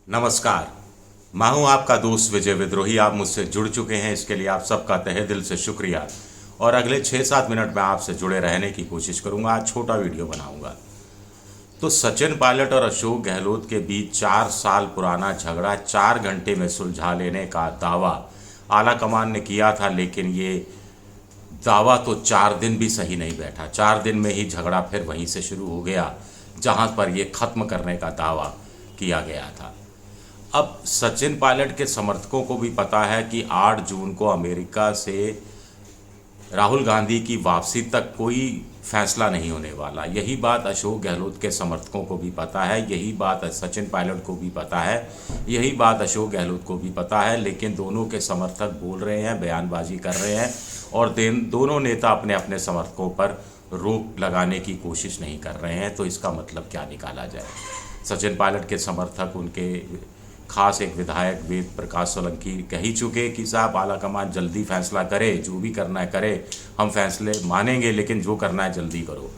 नमस्कार। मैं हूं आपका दोस्त विजय विद्रोही। आप मुझसे जुड़ चुके हैं, इसके लिए आप सबका तहे दिल से शुक्रिया। और अगले 6-7 मिनट में आपसे जुड़े रहने की कोशिश करूंगा। आज छोटा वीडियो बनाऊंगा। तो सचिन पायलट और अशोक गहलोत के बीच 4 साल पुराना झगड़ा 4 घंटे में सुलझा लेने का दावा आला कमान ने किया था, लेकिन ये दावा तो 4 दिन भी सही नहीं बैठा। 4 दिन में ही झगड़ा फिर वहीं से शुरू हो गया जहां पर ये खत्म करने का दावा किया गया था। अब सचिन पायलट के समर्थकों को भी पता है कि 8 जून को अमेरिका से राहुल गांधी की वापसी तक कोई फैसला नहीं होने वाला। यही बात अशोक गहलोत के समर्थकों को भी पता है, यही बात सचिन पायलट को भी पता है, यही बात अशोक गहलोत को भी पता है। लेकिन दोनों के समर्थक बोल रहे हैं, बयानबाजी कर रहे हैं और दोनों नेता अपने अपने समर्थकों पर रोक लगाने की कोशिश नहीं कर रहे हैं। तो इसका मतलब क्या निकाला जाए? सचिन पायलट के समर्थक, उनके खास एक विधायक वेद प्रकाश सोलंकी कह ही चुके कि साहब आलाकमान जल्दी फैसला करे, जो भी करना है करे, हम फैसले मानेंगे, लेकिन जो करना है जल्दी करो।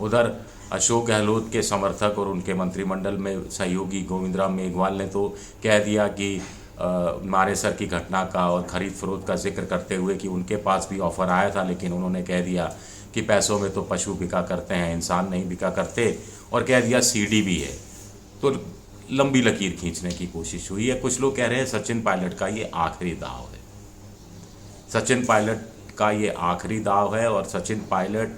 उधर अशोक गहलोत के समर्थक और उनके मंत्रिमंडल में सहयोगी गोविंद राम मेघवाल ने तो कह दिया कि मानेसर की घटना का और खरीद फरोख्त का जिक्र करते हुए कि उनके पास भी ऑफर आया था, लेकिन उन्होंने कह दिया कि पैसों में तो पशु बिका करते हैं, इंसान नहीं बिका करते, और कह दिया सीडी भी है। तो लंबी लकीर खींचने की कोशिश हुई है। कुछ लोग कह रहे हैं सचिन पायलट का ये आखिरी दाव है। सचिन पायलट का ये आखिरी दाव है और सचिन पायलट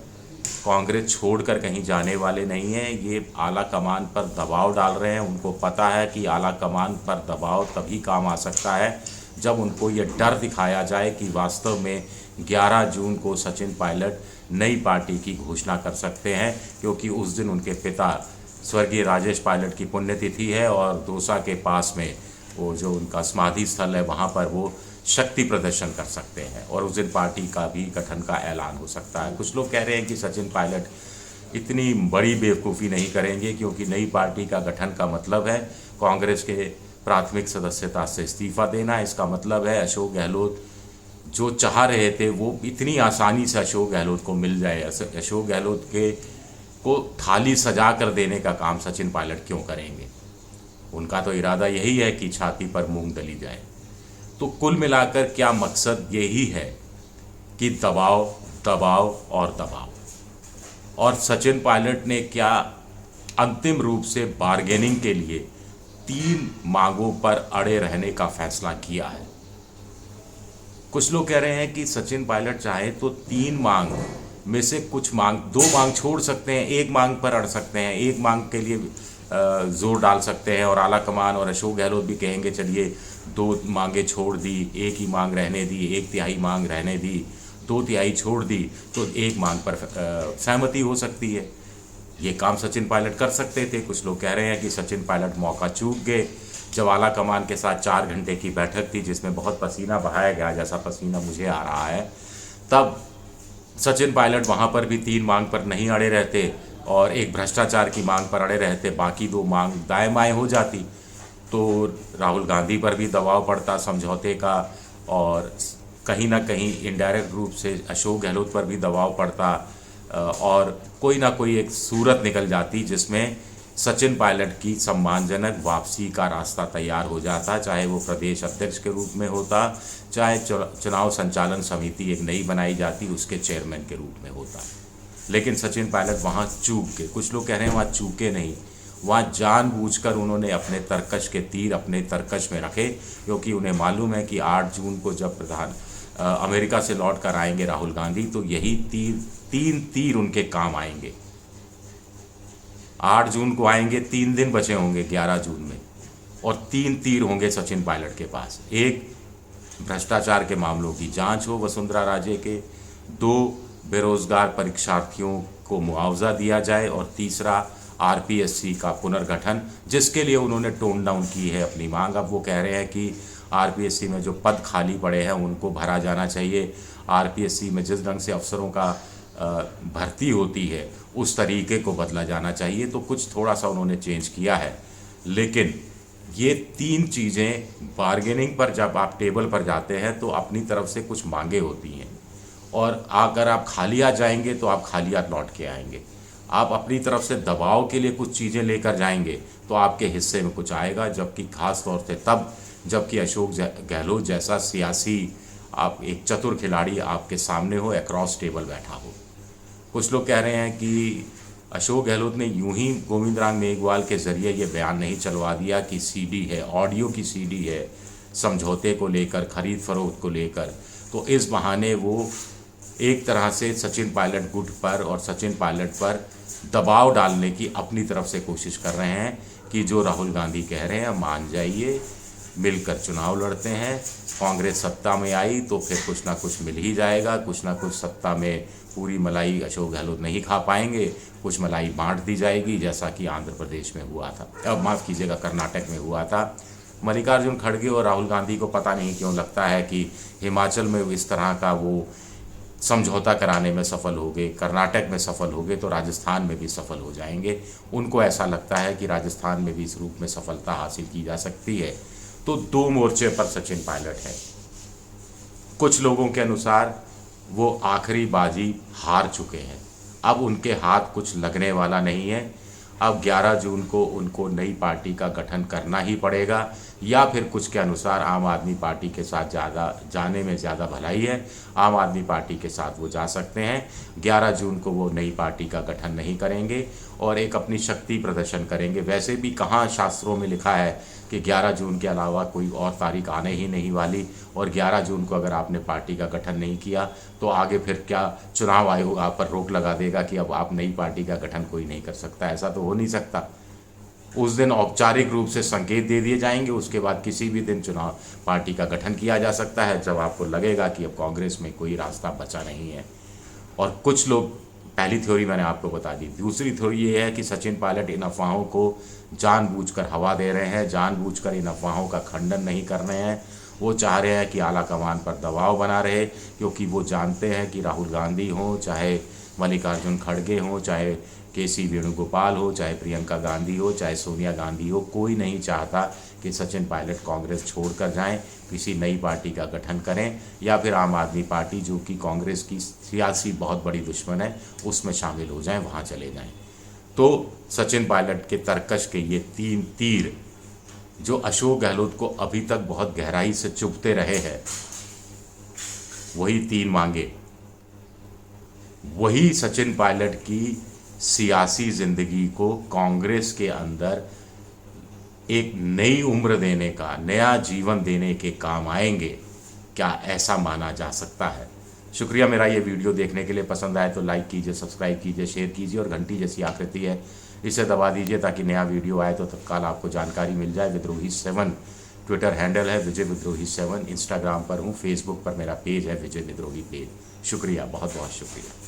कांग्रेस छोड़कर कहीं जाने वाले नहीं हैं। ये आला कमान पर दबाव डाल रहे हैं। उनको पता है कि आला कमान पर दबाव तभी काम आ सकता है जब उनको ये डर दिखाया जाए कि वास्तव में 11 जून को सचिन पायलट नई पार्टी की घोषणा कर सकते हैं, क्योंकि उस दिन उनके पिता स्वर्गीय राजेश पायलट की पुण्यतिथि है और दौसा के पास में वो जो उनका समाधि स्थल है वहाँ पर वो शक्ति प्रदर्शन कर सकते हैं और उस दिन पार्टी का भी गठन का ऐलान हो सकता है। कुछ लोग कह रहे हैं कि सचिन पायलट इतनी बड़ी बेवकूफ़ी नहीं करेंगे, क्योंकि नई पार्टी का गठन का मतलब है कांग्रेस के प्राथमिक सदस्यता से इस्तीफा देना। इसका मतलब है अशोक गहलोत जो चाह रहे थे वो इतनी आसानी से अशोक गहलोत को मिल जाए। अशोक गहलोत को थाली सजा कर देने का काम सचिन पायलट क्यों करेंगे? उनका तो इरादा यही है कि छाती पर मूंग दली जाए। तो कुल मिलाकर क्या मकसद यही है कि दबाव, दबाव और दबाव। और सचिन पायलट ने क्या अंतिम रूप से बार्गेनिंग के लिए 3 मांगों पर अड़े रहने का फैसला किया है। कुछ लोग कह रहे हैं कि सचिन पायलट चाहे तो 3 मांग में से कुछ मांग, 2 मांग छोड़ सकते हैं, 1 मांग पर अड़ सकते हैं, 1 मांग के लिए जोर डाल सकते हैं। और आला कमान और अशोक गहलोत भी कहेंगे चलिए 2 मांगे छोड़ दी, 1 ही मांग रहने दी, 1/3 मांग रहने दी, 2/3 छोड़ दी, तो 1 मांग पर सहमति हो सकती है। ये काम सचिन पायलट कर सकते थे। कुछ लोग कह रहे हैं कि सचिन पायलट मौका चूक गए। जब आला कमान के साथ 4 घंटे की बैठक थी जिसमें बहुत पसीना बहाया गया, जैसा पसीना मुझे आ रहा है, तब सचिन पायलट वहाँ पर भी 3 मांग पर नहीं अड़े रहते और एक भ्रष्टाचार की मांग पर अड़े रहते, बाकी 2 मांग दाएं बाएं हो जाती, तो राहुल गांधी पर भी दबाव पड़ता समझौते का और कहीं ना कहीं इनडायरेक्ट रूप से अशोक गहलोत पर भी दबाव पड़ता और कोई ना कोई एक सूरत निकल जाती जिसमें सचिन पायलट की सम्मानजनक वापसी का रास्ता तैयार हो जाता, चाहे वो प्रदेश अध्यक्ष के रूप में होता, चाहे चुनाव संचालन समिति एक नई बनाई जाती उसके चेयरमैन के रूप में होता। लेकिन सचिन पायलट वहाँ चूक गए। कुछ लोग कह रहे हैं वहाँ चूके नहीं, वहाँ जानबूझकर उन्होंने अपने तरकश के तीर अपने तरकश में रखे, क्योंकि उन्हें मालूम है कि 8 जून को जब अमेरिका से लौट कर आएंगे राहुल गांधी, तो यही 3 तीर उनके काम आएंगे। 8 जून को आएंगे, 3 दिन बचे होंगे 11 जून में, और 3 तीर होंगे सचिन पायलट के पास। 1, भ्रष्टाचार के मामलों की जांच हो वसुंधरा राजे के, 2, बेरोजगार परीक्षार्थियों को मुआवजा दिया जाए, और तीसरा आरपीएससी का पुनर्गठन, जिसके लिए उन्होंने टोन डाउन की है अपनी मांग। अब वो कह रहे हैं कि आरपीएससी में जो पद खाली पड़े हैं उनको भरा जाना चाहिए। आरपीएससी में जिस ढंग से अफसरों का भर्ती होती है उस तरीके को बदला जाना चाहिए। तो कुछ थोड़ा सा उन्होंने चेंज किया है, लेकिन ये 3 चीज़ें बार्गेनिंग पर जब आप टेबल पर जाते हैं तो अपनी तरफ से कुछ मांगे होती हैं, और अगर आप खाली आ जाएंगे तो आप खाली हाथ लौट के आएंगे। आप अपनी तरफ से दबाव के लिए कुछ चीज़ें लेकर जाएंगे तो आपके हिस्से में कुछ आएगा, जबकि खास तौर से तब जबकि अशोक गहलोत जैसा सियासी आप एक चतुर खिलाड़ी आपके सामने हो, अक्रॉस टेबल बैठा हो। कुछ लोग कह रहे हैं कि अशोक गहलोत ने यूं ही गोविंद राम मेघवाल के ज़रिए ये बयान नहीं चलवा दिया कि सीडी है, ऑडियो की सीडी है समझौते को लेकर, खरीद फरोख्त को लेकर, तो इस बहाने वो एक तरह से सचिन पायलट गुट पर और सचिन पायलट पर दबाव डालने की अपनी तरफ से कोशिश कर रहे हैं कि जो राहुल गांधी कह रहे हैं मान जाइए, मिलकर चुनाव लड़ते हैं, कांग्रेस सत्ता में आई तो फिर कुछ ना कुछ मिल ही जाएगा, कुछ ना कुछ सत्ता में पूरी मलाई अशोक गहलोत नहीं खा पाएंगे, कुछ मलाई बांट दी जाएगी, जैसा कि आंध्र प्रदेश में हुआ था, अब माफ़ कीजिएगा कर्नाटक में हुआ था। मल्लिकार्जुन खड़गे और राहुल गांधी को पता नहीं क्यों लगता है कि हिमाचल में इस तरह का वो समझौता कराने में सफल हो गए, कर्नाटक में सफल हो गए तो राजस्थान में भी सफल हो जाएंगे। उनको ऐसा लगता है कि राजस्थान में भी इस रूप में सफलता हासिल की जा सकती है। तो दो मोर्चे पर सचिन पायलट है। कुछ लोगों के अनुसार वो आखिरी बाजी हार चुके हैं, अब उनके हाथ कुछ लगने वाला नहीं है। अब 11 जून को उनको नई पार्टी का गठन करना ही पड़ेगा, या फिर कुछ के अनुसार आम आदमी पार्टी के साथ जाने में ज़्यादा भलाई है, आम आदमी पार्टी के साथ वो जा सकते हैं। 11 जून को वो नई पार्टी का गठन नहीं करेंगे और एक अपनी शक्ति प्रदर्शन करेंगे। वैसे भी कहाँ शास्त्रों में लिखा है कि 11 जून के अलावा कोई और तारीख आने ही नहीं वाली, और 11 जून को अगर आपने पार्टी का गठन नहीं किया तो आगे फिर क्या चुनाव आयोग आप पर रोक लगा देगा कि अब आप नई पार्टी का गठन कोई नहीं कर सकता? ऐसा तो हो नहीं सकता। उस दिन औपचारिक रूप से संकेत दे दिए जाएंगे, उसके बाद किसी भी दिन चुनाव पार्टी का गठन किया जा सकता है जब आपको लगेगा कि अब कांग्रेस में कोई रास्ता बचा नहीं है। और कुछ लोग, पहली थ्योरी मैंने आपको बता दी, दूसरी थ्योरी ये है कि सचिन पायलट इन अफवाहों को जानबूझकर हवा दे रहे हैं, जानबूझकर इन अफवाहों का खंडन नहीं कर रहे हैं। वो चाह रहे हैं कि आला कमान पर दबाव बना रहे, क्योंकि वो जानते हैं कि राहुल गांधी हों, चाहे मल्लिकार्जुन खड़गे हों, चाहे केसी वेणुगोपाल हो, चाहे प्रियंका गांधी हो, चाहे सोनिया गांधी हो, कोई नहीं चाहता कि सचिन पायलट कांग्रेस छोड़कर जाएं, किसी नई पार्टी का गठन करें, या फिर आम आदमी पार्टी जो कि कांग्रेस की सियासी बहुत बड़ी दुश्मन है उसमें शामिल हो जाएं, वहाँ चले जाएं। तो सचिन पायलट के तरकश के ये 3 तीर जो अशोक गहलोत को अभी तक बहुत गहराई से चुभते रहे हैं, वही 3 मांगे, वही सचिन पायलट की सियासी ज़िंदगी को कांग्रेस के अंदर एक नई उम्र देने का, नया जीवन देने के काम आएंगे। क्या ऐसा माना जा सकता है? शुक्रिया मेरा ये वीडियो देखने के लिए। पसंद आए तो लाइक कीजिए, सब्सक्राइब कीजिए, शेयर कीजिए, और घंटी जैसी आकृति है इसे दबा दीजिए ताकि नया वीडियो आए तो तत्काल आपको जानकारी मिल जाए। विद्रोही 7 ट्विटर हैंडल है, विजय विद्रोही 7। इंस्टाग्राम पर हूँ, फेसबुक पर मेरा पेज है विजय विद्रोही पेज। शुक्रिया, बहुत बहुत शुक्रिया।